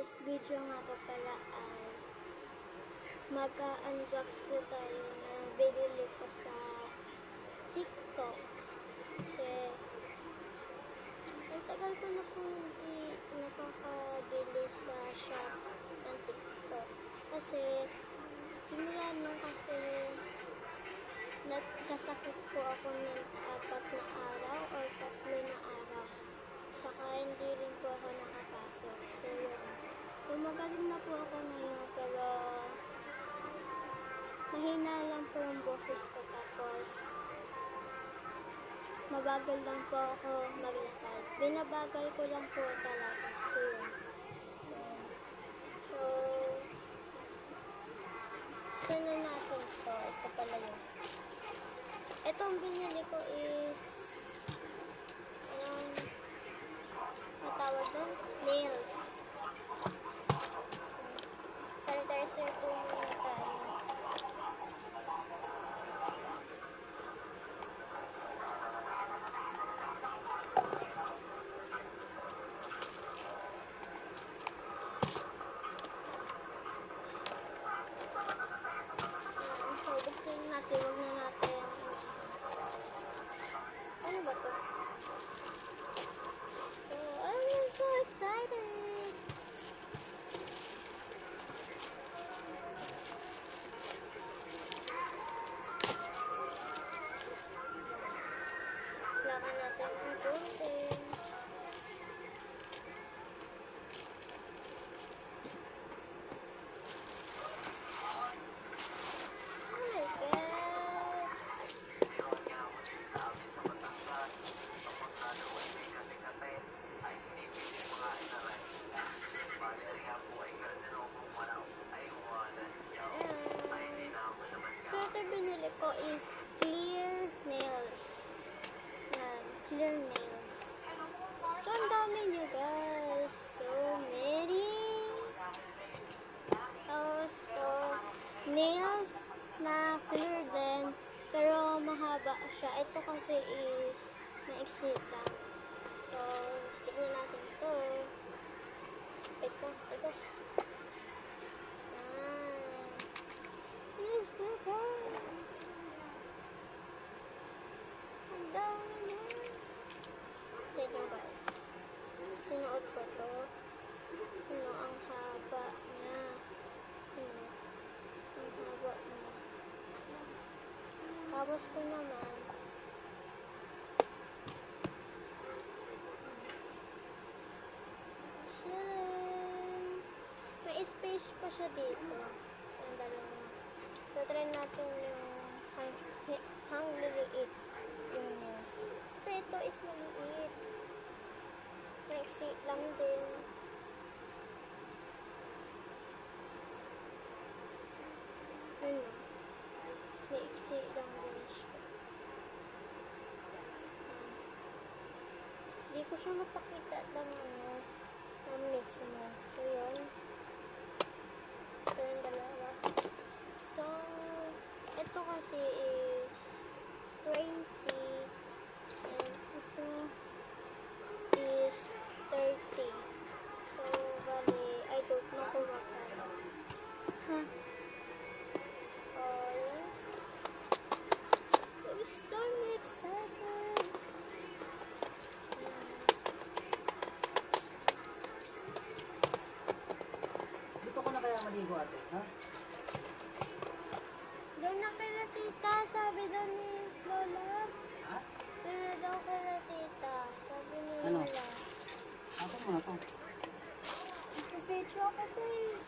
This video nga po pala ay mag-unbox po tayo ng binili ko sa TikTok. Kasi ang tagal ko na po hindi nakakabili sa shop ng TikTok. Kasi simula nung kasi nagkasakit po ako ng 4 na araw or 3 na araw. Saka hindi rin po ako nakapasok. So yun. Gumagaling na po ako ngayon pero mahina lang po yung boses ko, tapos mabagal lang po ako maglakad. Binabagal ko lang po talaga. So yun. So saan na natin to? Ito pala yun. Itong binili ko is matawag doon? Nails. Sanitizer po muna tayo. So, buksan natin. Huwag na natin. Ano ba to? So, I'm so excited! Lakan natin ang konti. So, ito binili ko is clear nails. Yan, clear nails. So, ang dami nyo guys. So many. Tapos to, nails na clear din, pero mahaba siya. Ito kasi is maiksi lang. So, tignan natin ito. Ito. Yes, ang dami na. Tignan guys. Sinuot ko to. Ang haba niya. Ang haba niya. Tapos to naman. May space pa siya dito. Ang dalawa. So, try natin yung hang liliit yung nails. Kasi ito is maliit. Maiksi lang din. Ano? Maiksi lang din siya. Hindi ko siya mapakita ng mismo. So, yun. Ito yung dalawa. So, ito kasi is 20 and ito is 30. So, bali, I don't know kung magkano. Huh? Oh, yeah. I'm so excited. Dito ko na kaya maligo ate, ha? Doon na kila tita, sabi daw ni Lola. Ha? Kaya daw kila tita, sabi ni Ano? Lola. Ako muna to. Ipipicture ako to eh.